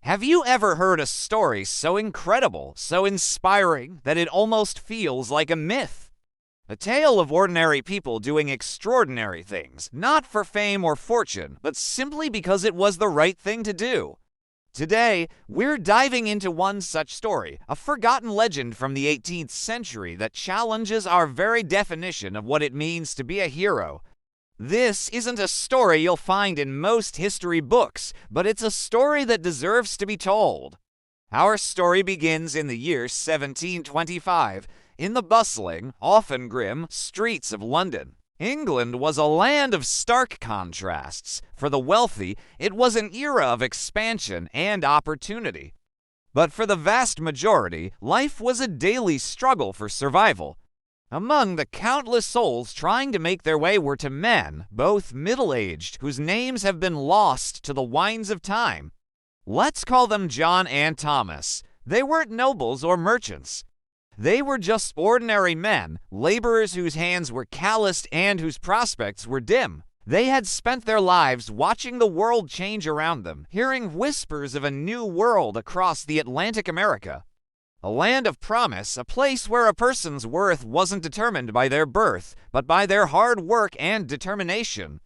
Have you ever heard a story so incredible, so inspiring, that it almost feels like a myth? A tale of ordinary people doing extraordinary things, not for fame or fortune, but simply because it was the right thing to do. Today, we're diving into one such story, a forgotten legend from the 18th century that challenges our very definition of what it means to be a hero. This isn't a story you'll find in most history books, but it's a story that deserves to be told. Our story begins in the year 1725, in the bustling, often grim, streets of London. England was a land of stark contrasts. For the wealthy, it was an era of expansion and opportunity. But for the vast majority, life was a daily struggle for survival. Among the countless souls trying to make their way were to men, both middle-aged, whose names have been lost to the winds of time. Let's call them John and Thomas. They weren't nobles or merchants. They were just ordinary men, laborers whose hands were calloused and whose prospects were dim. They had spent their lives watching the world change around them, hearing whispers of a new world across the Atlantic America. A land of promise, a place where a person's worth wasn't determined by their birth, but by their hard work and determination.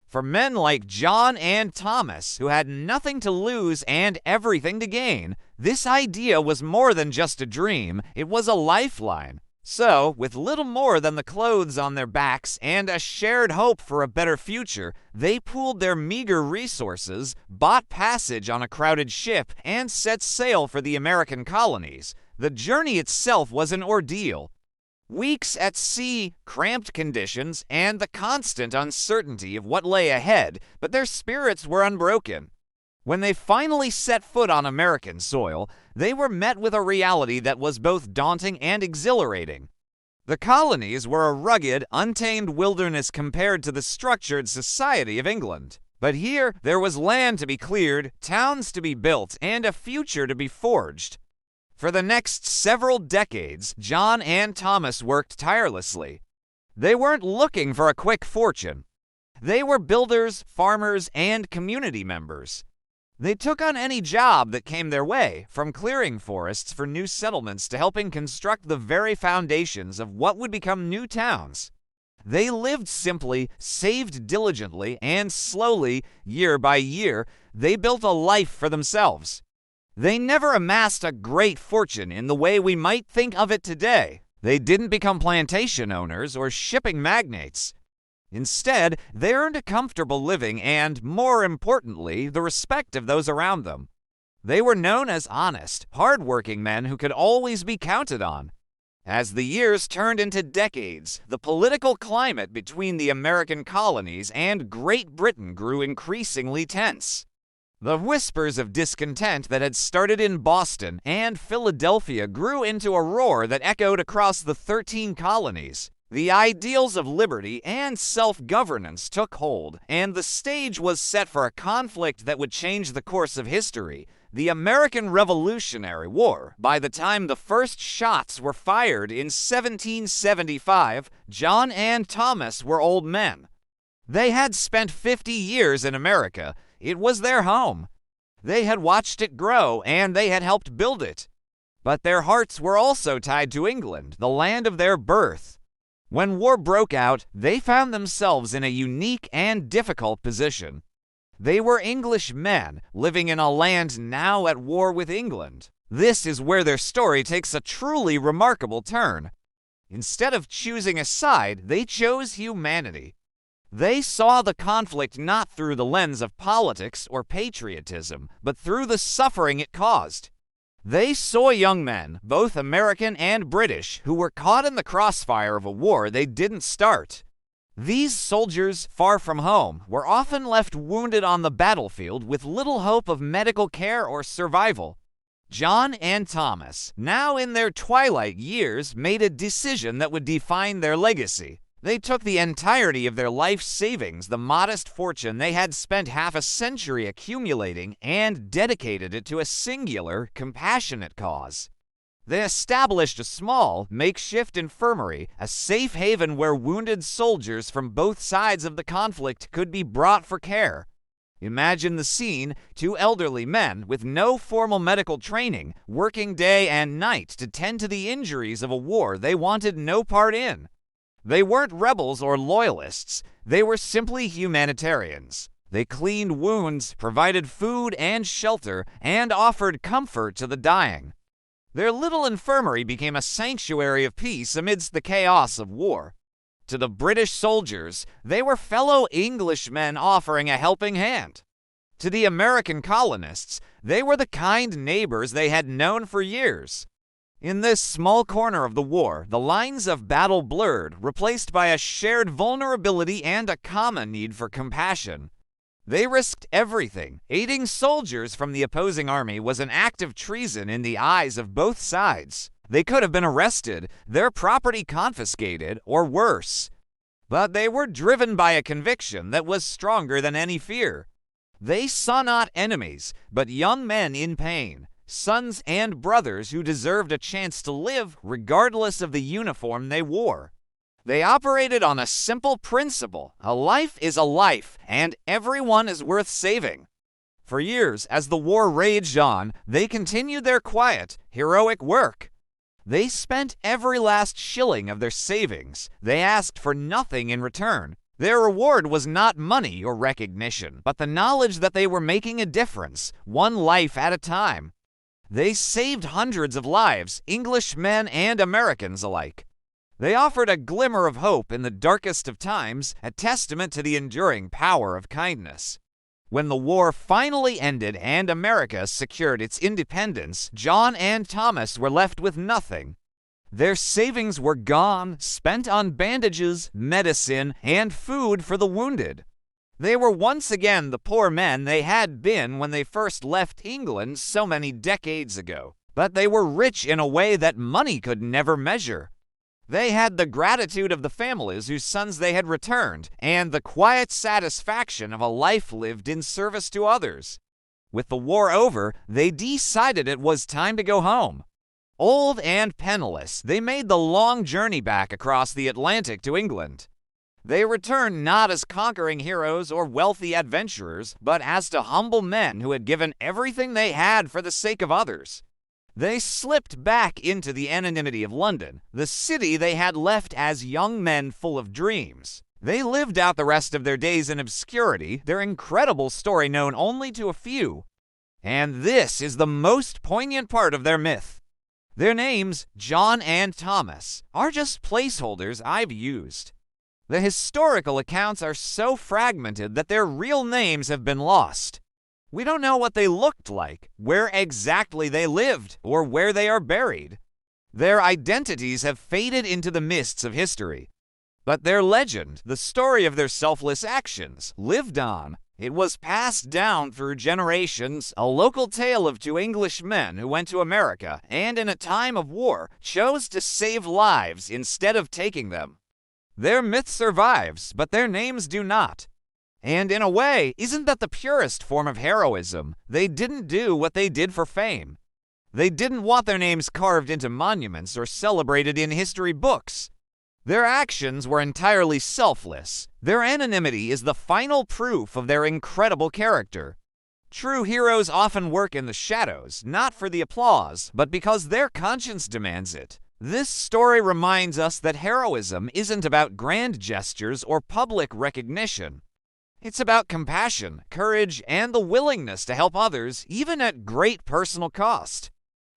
For men like John and Thomas, who had nothing to lose and everything to gain, this idea was more than just a dream, it was a lifeline. So, with little more than the clothes on their backs and a shared hope for a better future, they pooled their meager resources, bought passage on a crowded ship, and set sail for the American colonies. The journey itself was an ordeal. Weeks at sea, cramped conditions, and the constant uncertainty of what lay ahead, but their spirits were unbroken. When they finally set foot on American soil, they were met with a reality that was both daunting and exhilarating. The colonies were a rugged, untamed wilderness compared to the structured society of England. But here, there was land to be cleared, towns to be built, and a future to be forged. For the next several decades, John and Thomas worked tirelessly. They weren't looking for a quick fortune. They were builders, farmers, and community members. They took on any job that came their way, from clearing forests for new settlements to helping construct the very foundations of what would become new towns. They lived simply, saved diligently, and slowly, year by year, they built a life for themselves. They never amassed a great fortune in the way we might think of it today. They didn't become plantation owners or shipping magnates. Instead, they earned a comfortable living and, more importantly, the respect of those around them. They were known as honest, hard-working men who could always be counted on. As the years turned into decades, the political climate between the American colonies and Great Britain grew increasingly tense. The whispers of discontent that had started in Boston and Philadelphia grew into a roar that echoed across the 13 colonies. The ideals of liberty and self-governance took hold, and the stage was set for a conflict that would change the course of history, the American Revolutionary War. By the time the first shots were fired in 1775, John and Thomas were old men. They had spent 50 years in America. It was their home. They had watched it grow, and they had helped build it. But their hearts were also tied to England, the land of their birth. When war broke out, they found themselves in a unique and difficult position. They were English men, living in a land now at war with England. This is where their story takes a truly remarkable turn. Instead of choosing a side, they chose humanity. They saw the conflict not through the lens of politics or patriotism, but through the suffering it caused. They saw young men, both American and British, who were caught in the crossfire of a war they didn't start. These soldiers, far from home, were often left wounded on the battlefield with little hope of medical care or survival. John and Thomas, now in their twilight years, made a decision that would define their legacy. They took the entirety of their life savings, the modest fortune they had spent half a century accumulating, and dedicated it to a singular, compassionate cause. They established a small, makeshift infirmary, a safe haven where wounded soldiers from both sides of the conflict could be brought for care. Imagine the scene: two elderly men with no formal medical training, working day and night to tend to the injuries of a war they wanted no part in. They weren't rebels or loyalists, they were simply humanitarians. They cleaned wounds, provided food and shelter, and offered comfort to the dying. Their little infirmary became a sanctuary of peace amidst the chaos of war. To the British soldiers, they were fellow Englishmen offering a helping hand. To the American colonists, they were the kind neighbors they had known for years. In this small corner of the war, the lines of battle blurred, replaced by a shared vulnerability and a common need for compassion. They risked everything. Aiding soldiers from the opposing army was an act of treason in the eyes of both sides. They could have been arrested, their property confiscated, or worse. But they were driven by a conviction that was stronger than any fear. They saw not enemies, but young men in pain, sons and brothers who deserved a chance to live regardless of the uniform they wore. They operated on a simple principle: a life is a life, and everyone is worth saving. For years, as the war raged on, they continued their quiet, heroic work. They spent every last shilling of their savings. They asked for nothing in return. Their reward was not money or recognition, but the knowledge that they were making a difference, one life at a time. They saved hundreds of lives, Englishmen and Americans alike. They offered a glimmer of hope in the darkest of times, a testament to the enduring power of kindness. When the war finally ended and America secured its independence, John and Thomas were left with nothing. Their savings were gone, spent on bandages, medicine, and food for the wounded. They were once again the poor men they had been when they first left England so many decades ago. But they were rich in a way that money could never measure. They had the gratitude of the families whose sons they had returned, and the quiet satisfaction of a life lived in service to others. With the war over, they decided it was time to go home. Old and penniless, they made the long journey back across the Atlantic to England. They returned not as conquering heroes or wealthy adventurers, but as to humble men who had given everything they had for the sake of others. They slipped back into the anonymity of London, the city they had left as young men full of dreams. They lived out the rest of their days in obscurity, their incredible story known only to a few. And this is the most poignant part of their myth. Their names, John and Thomas, are just placeholders I've used. The historical accounts are so fragmented that their real names have been lost. We don't know what they looked like, where exactly they lived, or where they are buried. Their identities have faded into the mists of history. But their legend, the story of their selfless actions, lived on. It was passed down through generations, a local tale of two Englishmen who went to America and in a time of war chose to save lives instead of taking them. Their myth survives, but their names do not. And in a way, isn't that the purest form of heroism? They didn't do what they did for fame. They didn't want their names carved into monuments or celebrated in history books. Their actions were entirely selfless. Their anonymity is the final proof of their incredible character. True heroes often work in the shadows, not for the applause, but because their conscience demands it. This story reminds us that heroism isn't about grand gestures or public recognition. It's about compassion, courage, and the willingness to help others, even at great personal cost.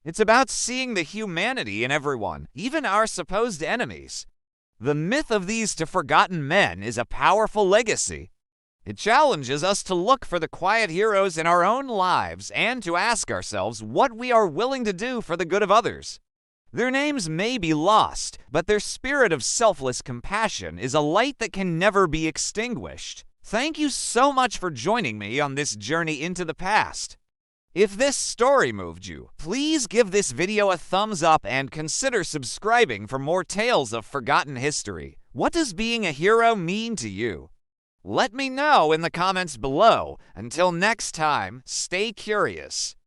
It's about seeing the humanity in everyone, even our supposed enemies. The myth of these two forgotten men is a powerful legacy. It challenges us to look for the quiet heroes in our own lives and to ask ourselves what we are willing to do for the good of others. Their names may be lost, but their spirit of selfless compassion is a light that can never be extinguished. Thank you so much for joining me on this journey into the past. If this story moved you, please give this video a thumbs up and consider subscribing for more tales of forgotten history. What does being a hero mean to you? Let me know in the comments below. Until next time, stay curious.